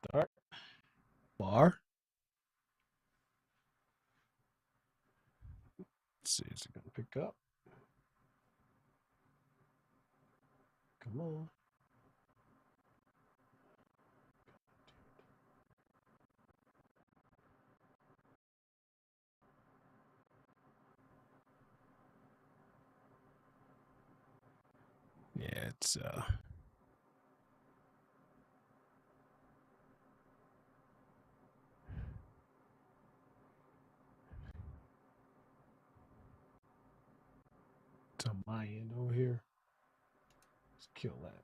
Start. Bar. Let's see, is it going to pick up? Come on. Yeah, it's it's on my end over here. Let's kill that.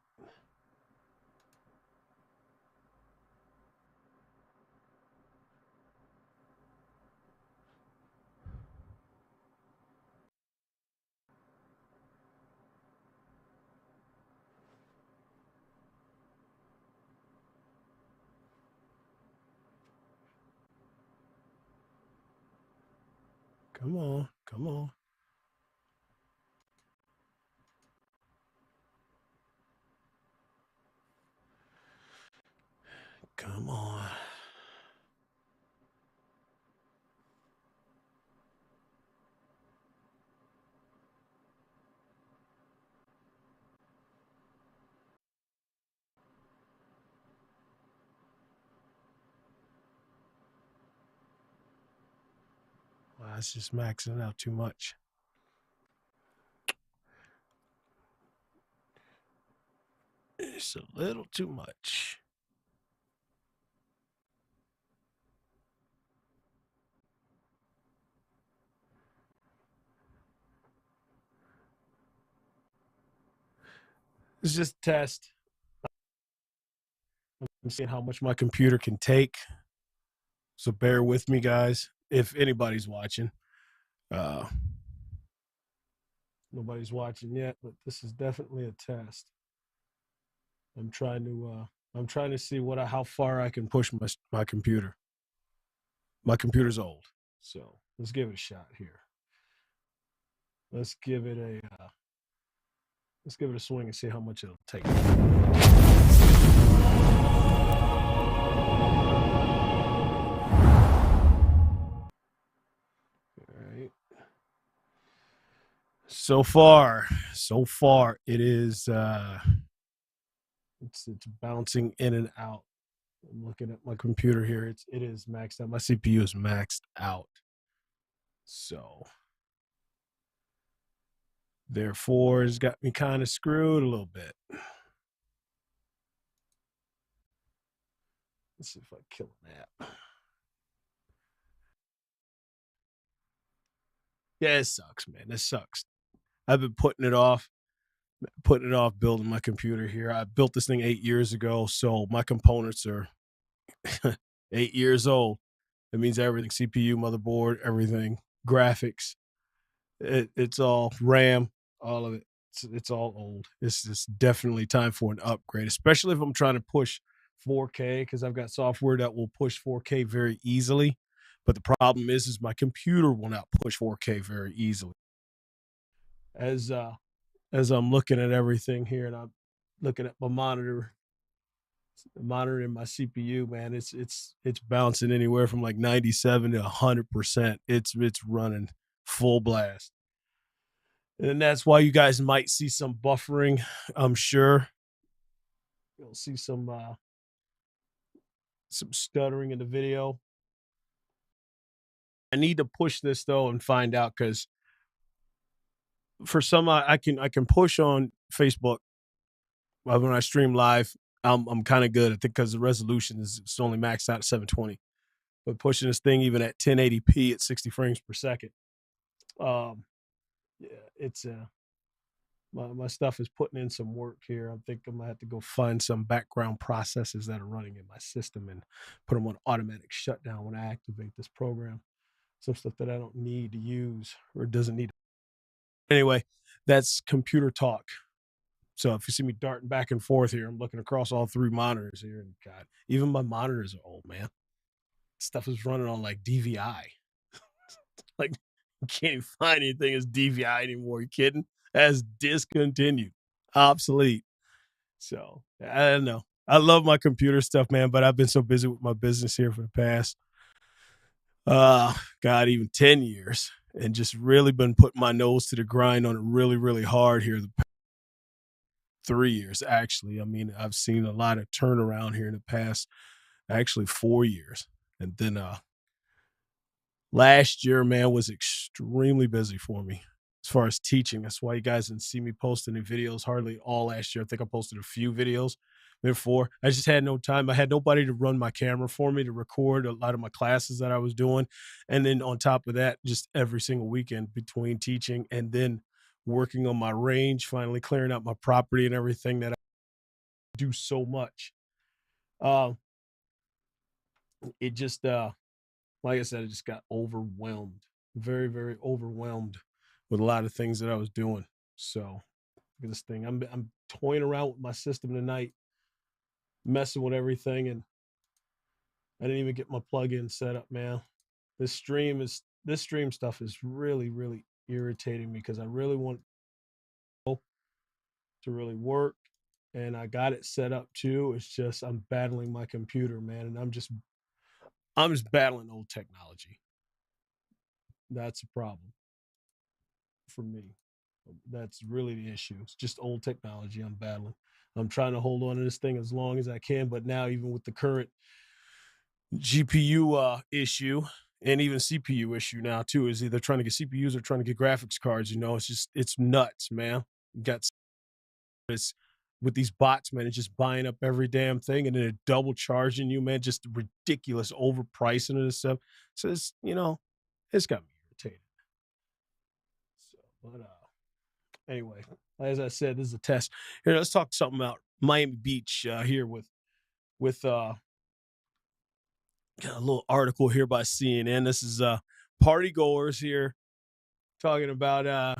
Come on, come on. Come on. Wow, it's just maxing out too much. It's a little too much. It's just a test. I'm seeing how much my computer can take. So bear with me, guys, if anybody's watching. Nobody's watching yet, but this is definitely a test. I'm trying to see how far I can push my computer. My computer's old, so let's give it a shot here. Let's give it a swing and see how much it'll take. All right. So far, it is it's bouncing in and out. I'm looking at my computer here. It is maxed out. My CPU is maxed out. So therefore, it's got me kind of screwed a little bit. Let's see if I kill an app. Yeah, it sucks, man. It sucks. I've been putting it off building my computer here. I built this thing 8 years ago, so my components are 8 years old. That means everything: CPU, motherboard, everything, graphics. It's all RAM, all of it. It's all old. It's definitely time for an upgrade, especially if I'm trying to push 4K, because I've got software that will push 4K very easily. But the problem is my computer will not push 4K very easily. As I'm looking at everything here, and I'm looking at my monitor, monitoring my CPU, man, it's bouncing anywhere from like 97 to 100%. It's running full blast. And that's why you guys might see some buffering. I'm sure you'll see some stuttering in the video. I need to push this though and find out, because for some I can push on Facebook when I stream live. I'm kind of good, I think, because the resolution is it's only maxed out at 720. But pushing this thing even at 1080p at 60 frames per second, yeah, it's my stuff is putting in some work here. I think I'm gonna have to go find some background processes that are running in my system and put them on automatic shutdown when I activate this program. Some stuff that I don't need to use or doesn't need. Anyway, that's computer talk. So if you see me darting back and forth here, I'm looking across all three monitors here, and God, even my monitors are old, man. Stuff is running on like DVI. Like, you can't even find anything as DVI anymore. You kidding? That's discontinued, obsolete. So I don't know. I love my computer stuff, man, but I've been so busy with my business here for the past, God, even 10 years, and just really been putting my nose to the grind on it really, really hard here the 3 years, actually. I mean, I've seen a lot of turnaround here in the past, actually 4 years. And then last year, man, was extremely busy for me as far as teaching. That's why you guys didn't see me posting any videos hardly all last year. I think I posted a few videos before. I just had no time. I had nobody to run my camera for me to record a lot of my classes that I was doing. And then on top of that, just every single weekend between teaching and then working on my range, finally clearing out my property and everything that I do so much. It just, like I said, I just got overwhelmed, very, very overwhelmed with a lot of things that I was doing. So look at this thing. I'm toying around with my system tonight, messing with everything, and I didn't even get my plug-in set up, man. This stream stuff is really, really irritating me because I really want to really work, and I got it set up too. It's just I'm battling my computer, man, and I'm just battling old technology. That's a problem for me. That's really the issue. It's just old technology I'm battling. I'm trying to hold on to this thing as long as I can, but now even with the current GPU issue and even CPU issue now too, is either trying to get CPUs or trying to get graphics cards. It's nuts, man. You got this with these bots, man. It's just buying up every damn thing and then they're double charging you, man. Just ridiculous overpricing of this stuff. So it's got me irritated. So, but anyway, as I said, this is a test. Here, let's talk something about Miami Beach here with got a little article here by CNN. This is party goers here talking about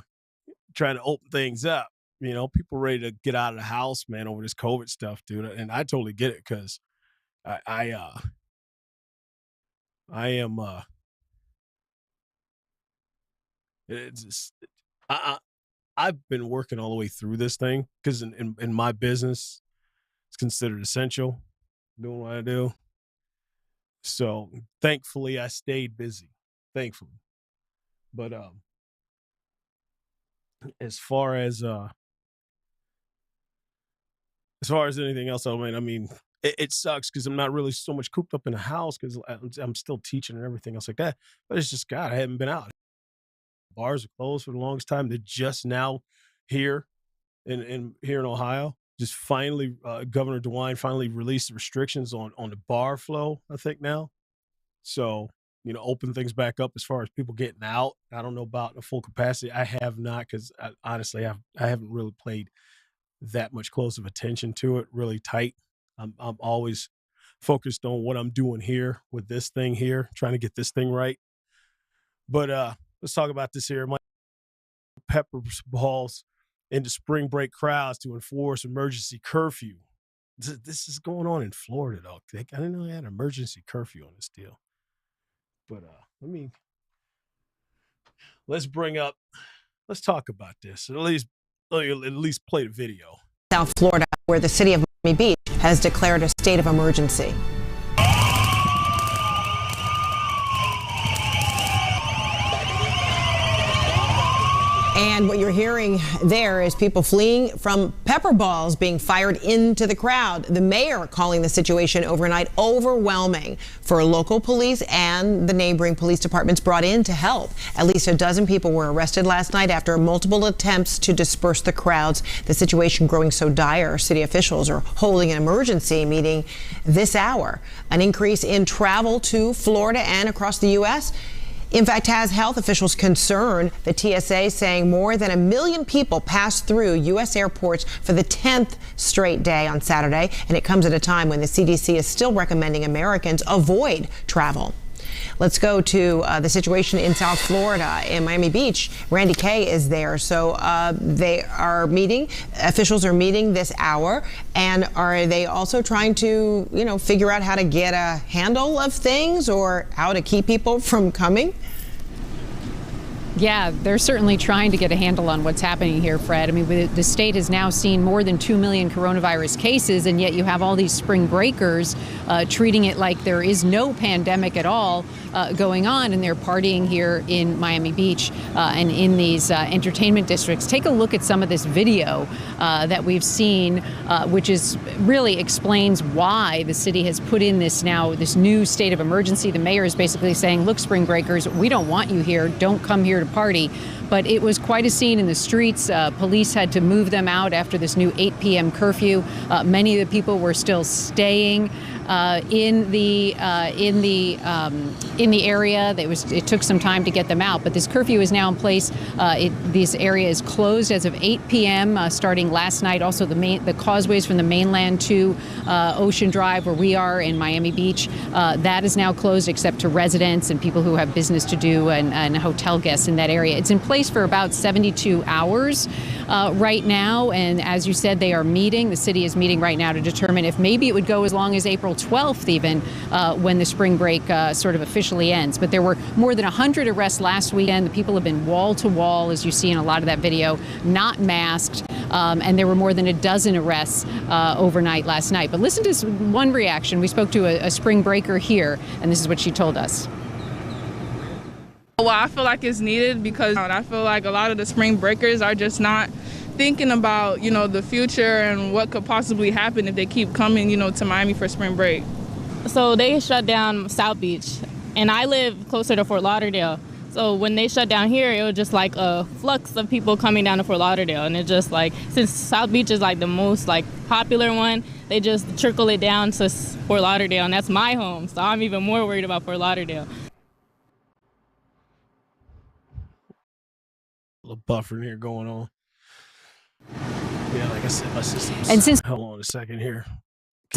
trying to open things up. People ready to get out of the house, man, over this COVID stuff, dude. And I totally get it because I am it's just, I've been working all the way through this thing because in my business, it's considered essential, doing what I do. So thankfully I stayed busy, thankfully. But as far as anything else, I mean, it sucks because I'm not really so much cooped up in the house because I'm still teaching and everything else like that. But it's just, God, I haven't been out. Bars are closed for the longest time. They're just now here in Ohio. Just finally, Governor DeWine finally released the restrictions on the bar flow, I think now. So, open things back up as far as people getting out. I don't know about the full capacity. I have not because honestly, I haven't really played that much close of attention to it, really tight. I'm always focused on what I'm doing here with this thing here, trying to get this thing right. But let's talk about this here. Pepper balls into spring break crowds to enforce emergency curfew. This is going on in Florida, though. I didn't know they had an emergency curfew on this deal. But let's talk about this. At least play the video. South Florida, where the city of Miami Beach has declared a state of emergency. And what you're hearing there is people fleeing from pepper balls being fired into the crowd. The mayor calling the situation overnight overwhelming for local police and the neighboring police departments brought in to help. At least a dozen people were arrested last night after multiple attempts to disperse the crowds. The situation growing so dire, city officials are holding an emergency meeting this hour. An increase in travel to Florida and across the U.S. in fact, has health officials concerned. The TSA saying more than 1 million people passed through U.S. airports for the 10th straight day on Saturday, and it comes at a time when the CDC is still recommending Americans avoid travel. Let's go to the situation in South Florida, in Miami Beach. Randy Kay is there. So they are meeting, officials are meeting this hour, and are they also trying to, figure out how to get a handle of things or how to keep people from coming? Yeah, they're certainly trying to get a handle on what's happening here, Fred. I mean, the state has now seen more than 2 million coronavirus cases, and yet you have all these spring breakers treating it like there is no pandemic at all going on, and they're partying here in Miami Beach and in these entertainment districts. Take a look at some of this video that we've seen, which is really explains why the city has put in this new state of emergency. The mayor is basically saying, look, spring breakers, we don't want you here. Don't come here to party. But it was quite a scene in the streets. Police had to move them out after this new 8 p.m. curfew. Many of the people were still staying in the area. It took some time to get them out, but this curfew is now in place. This area is closed as of 8 p.m. Starting last night. Also, the causeways from the mainland to Ocean Drive, where we are in Miami Beach, that is now closed except to residents and people who have business to do and hotel guests in that area. It's in place for about 72 hours right now, and as you said, they are meeting. The city is meeting right now to determine if maybe it would go as long as April 12th even when the spring break sort of officially ends. But there were more than 100 arrests last weekend. The people have been wall to wall, as you see in a lot of that video, not masked, and there were more than a dozen arrests overnight last night. But listen to one reaction. We spoke to a spring breaker here, and this is what she told us. Well, I feel like it's needed because I feel like a lot of the spring breakers are just not thinking about, the future and what could possibly happen if they keep coming, to Miami for spring break. So they shut down South Beach, and I live closer to Fort Lauderdale. So when they shut down here, it was just like a flux of people coming down to Fort Lauderdale. And it just like, since South Beach is like the most like popular one, they just trickle it down to Fort Lauderdale, and that's my home. So I'm even more worried about Fort Lauderdale. A little buffering here going on. Yeah, like I said, my system's... And since... Hold on a second here.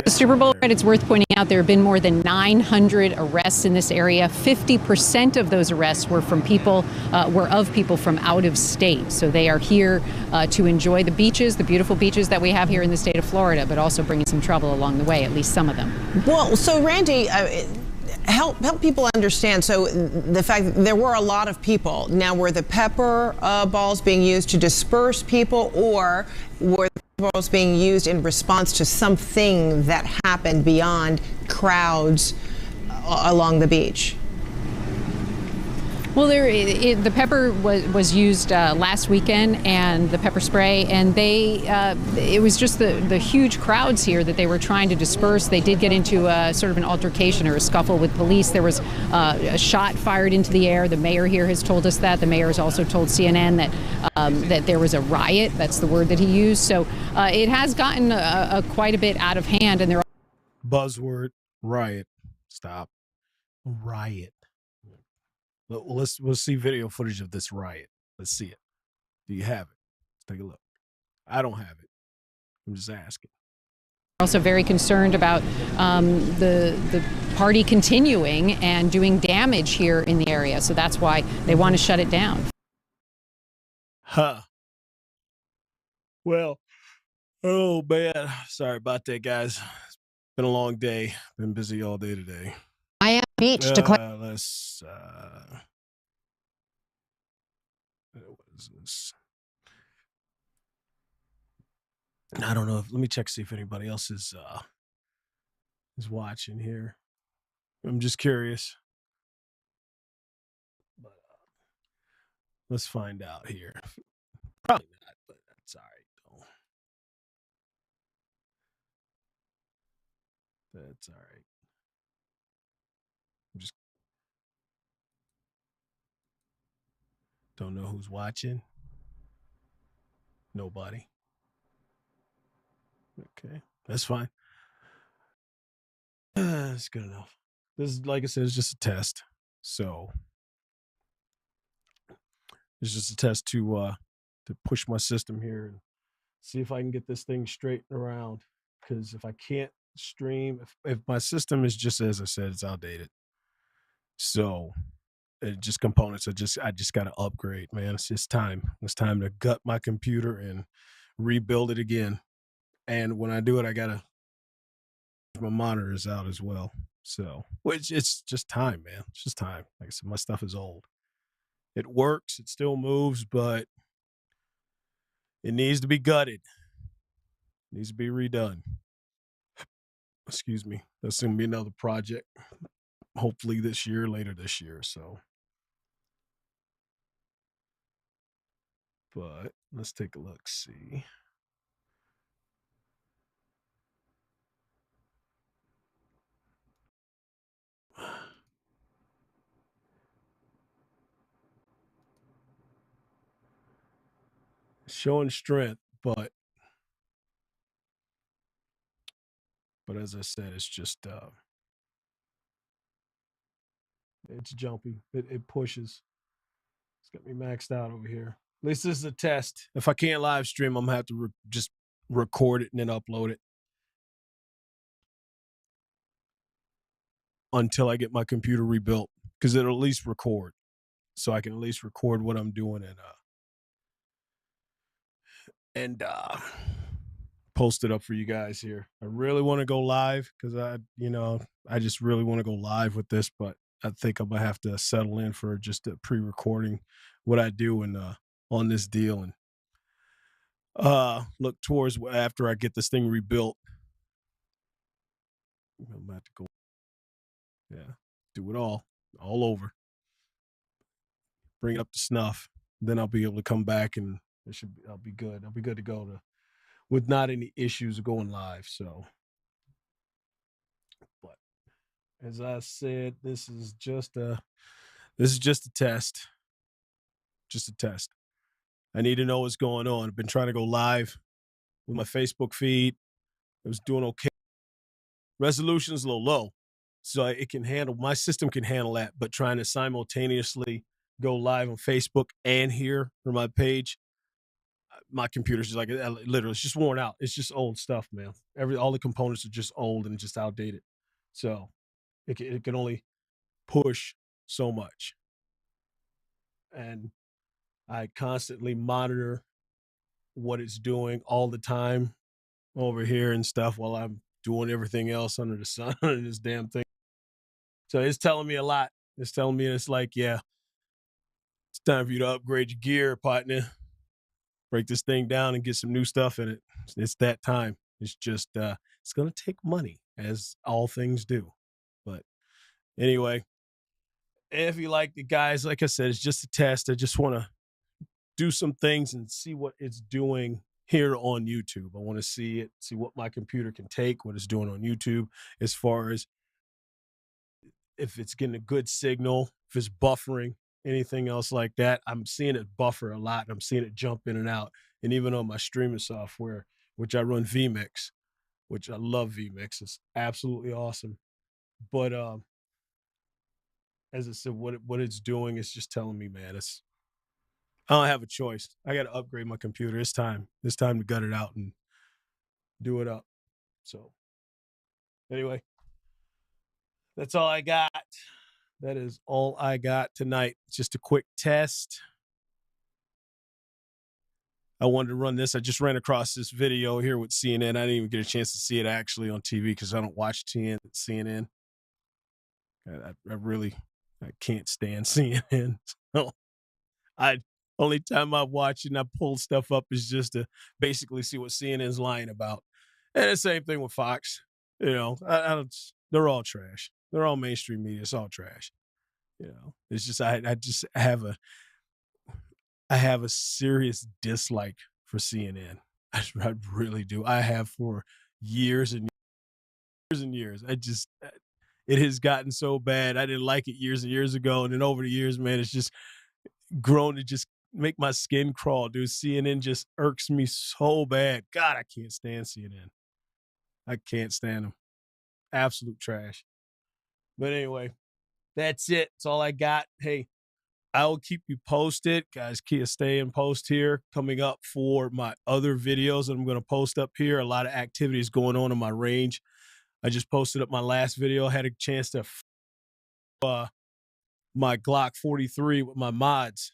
The Super Bowl, right, it's worth pointing out there have been more than 900 arrests in this area. 50% of those arrests were from people from out of state. So they are here to enjoy the beaches, the beautiful beaches that we have here in the state of Florida, but also bringing some trouble along the way, at least some of them. Well, so Randy, help people understand. So the fact that there were a lot of people. Now, were the pepper balls being used to disperse people, or were the balls being used in response to something that happened beyond crowds along the beach? Well, the pepper was used last weekend, and the pepper spray, and it was just the huge crowds here that they were trying to disperse. They did get into sort of an altercation or a scuffle with police. There was a shot fired into the air. The mayor here has told us that. The mayor has also told CNN that there was a riot. That's the word that he used. So it has gotten quite a bit out of hand, and they're buzzword riot. Stop. Riot. We'll see video footage of this riot. Let's see it. Do you have it? Let's take a look. I don't have it. I'm just asking. Also very concerned about the party continuing and doing damage here in the area. So that's why they want to shut it down. Well, oh man, sorry about that, guys. It's been a long day. Been busy all day today. Miami Beach declared. What is this? I don't know. Let me check, see if anybody else is watching here. I'm just curious. But let's find out here. Probably not, but that's all right, though. That's all right. I'm just don't know who's watching. Nobody. Okay, that's fine. That's good enough. This is, like I said, it's just a test. So it's just a test to push my system here and see if I can get this thing straightened around. Because if I can't stream, if my system is just, as I said, it's outdated. So it just components I just got to upgrade, man. It's just time. It's time to gut my computer and rebuild it again. And when I do it, I got to my monitors out as well. So, which it's just time, man. It's just time. Like I said, my stuff is old. It works. It still moves, but it needs to be gutted. It needs to be redone. Excuse me. That's going to be another project, hopefully this year, later this year. So, but let's take a look, see. Showing strength, but as I said, it's just it's jumpy. It pushes. It's got me maxed out over here. At least this is a test. If I can't live stream, I'm gonna have to just record it and then upload it until I get my computer rebuilt, because it'll at least record, so I can at least record what I'm doing and post it up for you guys here. I really want to go live because I just really want to go live with this, but I think I'm gonna have to settle in for just a pre-recording what I do and on this deal, and look towards after I get this thing rebuilt. I'm about to go, do it all over, bring it up to snuff. Then I'll be able to come back and I'll be good. I'll be good to go with not any issues going live. So, but as I said, this is just a test. Just a test. I need to know what's going on. I've been trying to go live with my Facebook feed. I was doing okay. Resolution's a little low, so it can handle, my system can handle that, but trying to simultaneously go live on Facebook and here for my page, my computer's just like, literally, it's just worn out. It's just old stuff, man. All the components are just old and just outdated. So it can only push so much. And I constantly monitor what it's doing all the time over here and stuff while I'm doing everything else under the sun on this damn thing. So it's telling me a lot. It's telling me, it's like, yeah, it's time for you to upgrade your gear, partner. Break this thing down and get some new stuff in it. It's that time. It's just, it's going to take money, as all things do. But anyway, if you like it, guys, like I said, it's just a test. I just want to do some things and see what it's doing here on YouTube. I want to see what my computer can take, what it's doing on YouTube, as far as if it's getting a good signal, if it's buffering, anything else like that. I'm seeing it buffer a lot. I'm seeing it jump in and out. And even on my streaming software, which I run vMix, which I love vMix. It's absolutely awesome. But as I said, what it's doing is just telling me, man, I don't have a choice. I got to upgrade my computer. It's time. It's time to gut it out and do it up. So anyway, that's all I got. That is all I got tonight. Just a quick test. I wanted to run this. I just ran across this video here with CNN. I didn't even get a chance to see it actually on TV because I don't watch CNN. I can't stand CNN. So only time I watch and I pull stuff up is just to basically see what CNN's lying about. And the same thing with Fox. They're all trash. They're all mainstream media. It's all trash. It's just I have a serious dislike for CNN. I really do. I have for years and years and years. It has gotten so bad. I didn't like it years and years ago, and then over the years, man, it's just grown to just make my skin crawl, dude. CNN just irks me so bad. God, I can't stand CNN. I can't stand them. Absolute trash. But anyway, that's it. That's all I got. Hey, I will keep you posted. Guys, stay in post here. Coming up for my other videos that I'm going to post up here. A lot of activities going on in my range. I just posted up my last video. I had a chance to my Glock 43 with my mods.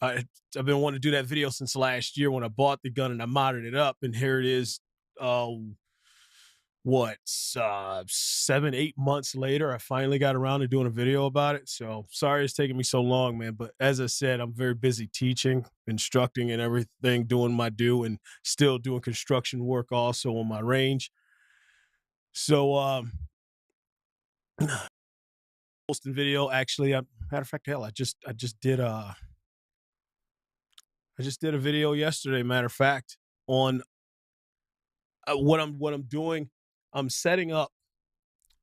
I've been wanting to do that video since last year when I bought the gun and I modded it up. And here it is. 7, 8 months later, I finally got around to doing a video about it. So sorry it's taking me so long, man. But as I said, I'm very busy teaching, instructing, and everything, doing my due, and still doing construction work also on my range. So posting video. Actually, matter of fact, hell, I just did a video yesterday. Matter of fact, on what I'm doing. I'm setting up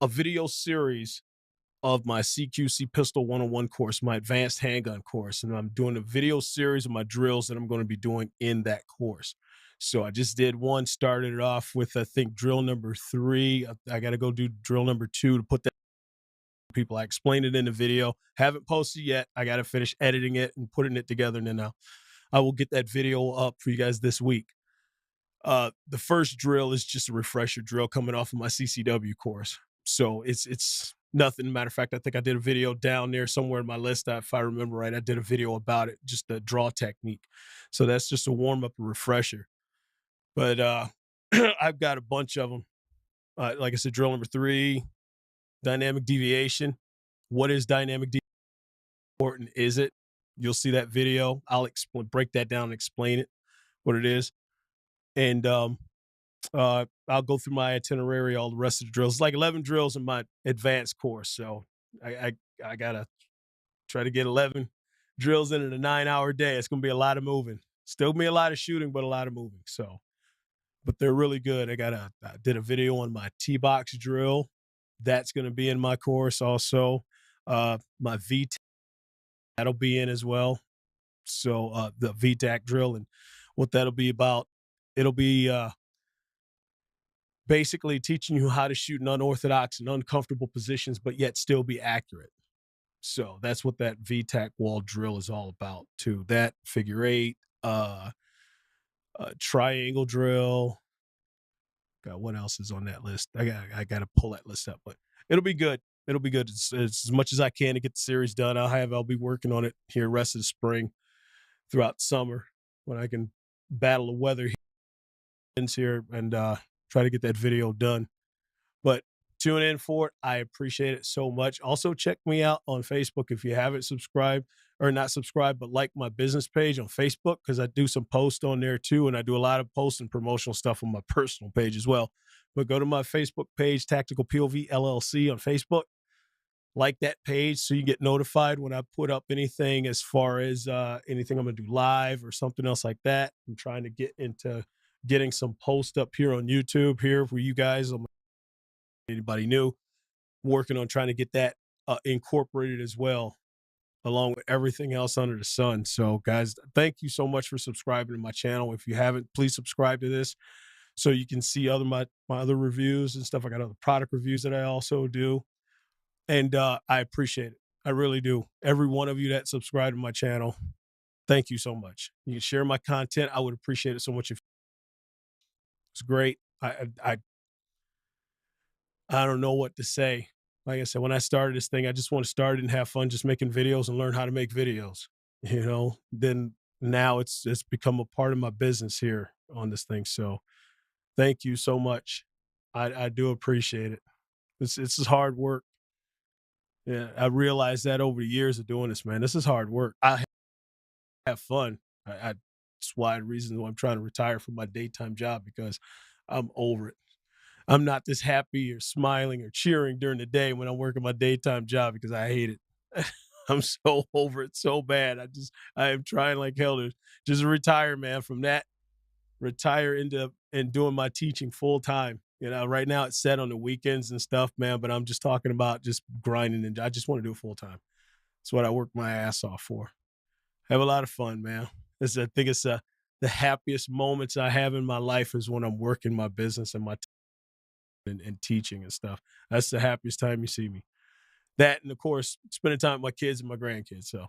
a video series of my CQC Pistol 101 course, my advanced handgun course, and I'm doing a video series of my drills that I'm going to be doing in that course. So I just did one, started it off with, I think, drill number 3. I got to go do drill number 2 to put that people. I explained it in the video. Haven't posted yet. I got to finish editing it and putting it together, and then I will get that video up for you guys this week. The first drill is just a refresher drill coming off of my CCW course. So it's nothing. Matter of fact, I think I did a video down there somewhere in my list. If I remember right, I did a video about it, just the draw technique. So that's just a warm up, a refresher. But I've got a bunch of them. Like I said, drill number 3, dynamic deviation. What is dynamic deviation? Important is it? You'll see that video. I'll break that down and explain it, what it is. And I'll go through my itinerary, all the rest of the drills. It's like 11 drills in my advanced course. So I gotta try to get 11 drills in a 9-hour day. It's gonna be a lot of moving. Still gonna be a lot of shooting, but a lot of moving. So, but they're really good. I did a video on my T-box drill. That's gonna be in my course also. My VTAC, that'll be in as well. So the VTAC drill and what that'll be about. It'll be basically teaching you how to shoot in unorthodox and uncomfortable positions, but yet still be accurate. So that's what that VTAC wall drill is all about too. That figure 8, triangle drill. God, what else is on that list? I got to pull that list up, but it'll be good. It'll be good. It's as much as I can to get the series done. I'll be working on it here rest of the spring, throughout summer, when I can battle the weather here and try to get that video done. But tune in for it. I appreciate it so much. Also, check me out on Facebook if you haven't subscribed, or not subscribed, but like my business page on Facebook, because I do some posts on there too, and I do a lot of posts and promotional stuff on my personal page as well. But go to my Facebook page, Tactical POV LLC on Facebook. Like that page so you get notified when I put up anything as far as anything I'm going to do live or something else like that. I'm trying to get into getting some posts up here on YouTube here for you guys. Anybody new, working on trying to get that incorporated as well, along with everything else under the sun. So guys, thank you so much for subscribing to my channel. If you haven't, please subscribe to this so you can see my other reviews and stuff. I got other product reviews that I also do. And I appreciate it. I really do. Every one of you that subscribe to my channel, thank you so much. You can share my content. I would appreciate it so much. It's great. I don't know what to say. Like I said, when I started this thing, I just want to start and have fun just making videos and learn how to make videos. Then now it's become a part of my business here on this thing. So thank you so much. I do appreciate it. It's hard work. Yeah, I realized that over the years of doing this, man. This is hard work. I have fun. That's why the reason why I'm trying to retire from my daytime job, because I'm over it. I'm not this happy or smiling or cheering during the day when I'm working my daytime job, because I hate it. I'm so over it so bad. I am trying like hell to just retire, man, from that. Retire and doing my teaching full time. Right now it's set on the weekends and stuff, man, but I'm just talking about just grinding, and I just want to do it full time. That's what I work my ass off for. Have a lot of fun, man. I think it's the happiest moments I have in my life is when I'm working my business and my and teaching and stuff. That's the happiest time you see me. That, and of course, spending time with my kids and my grandkids, so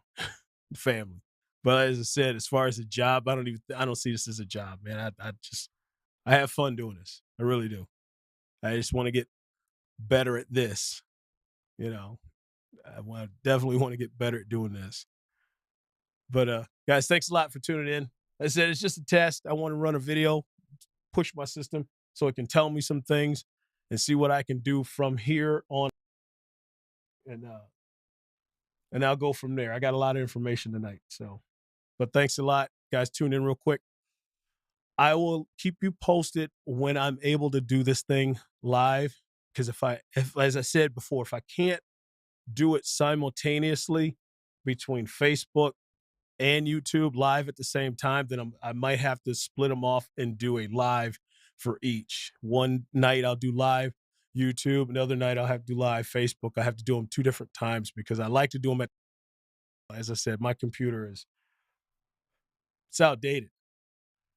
family. But as I said, as far as a job, I don't see this as a job, man. I have fun doing this. I really do. I just want to get better at this. I definitely want to get better at doing this. But guys, thanks a lot for tuning in. Like I said, it's just a test. I want to run a video, push my system so it can tell me some things. and see what I can do from here on. And I'll go from there. I got a lot of information tonight. So, but thanks a lot, guys. Tune in real quick. I will keep you posted when I'm able to do this thing live. Because if as I said before, if I can't do it simultaneously between Facebook and YouTube live at the same time, then I might have to split them off and do a live for each. One night I'll do live YouTube, another night I'll have to do live Facebook. I have to do them 2 different times because I like to do them as I said, my computer it's outdated.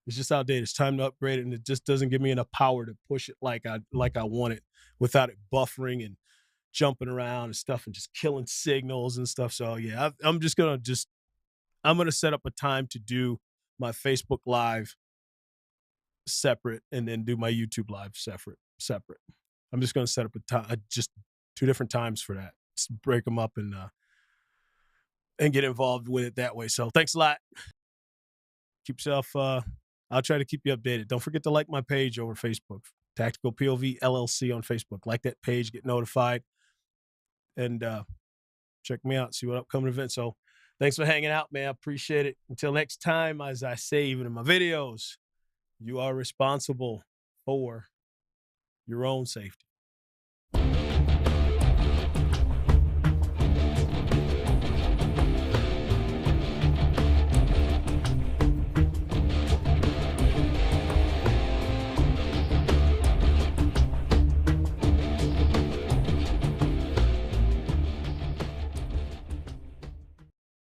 It's just outdated. It's time to upgrade it, and it just doesn't give me enough power to push it like I want it without it buffering and jumping around and stuff and just killing signals and stuff. So yeah, I'm gonna set up a time to do my Facebook Live separate and then do my YouTube Live separate. I'm just gonna set up a time, just 2 different times for that. Just break them up and get involved with it that way. So thanks a lot. Keep yourself. I'll try to keep you updated. Don't forget to like my page over Facebook, Tactical POV LLC on Facebook. Like that page, get notified, and check me out. See what upcoming events. So thanks for hanging out, man. I appreciate it. Until next time, as I say, even in my videos, you are responsible for your own safety.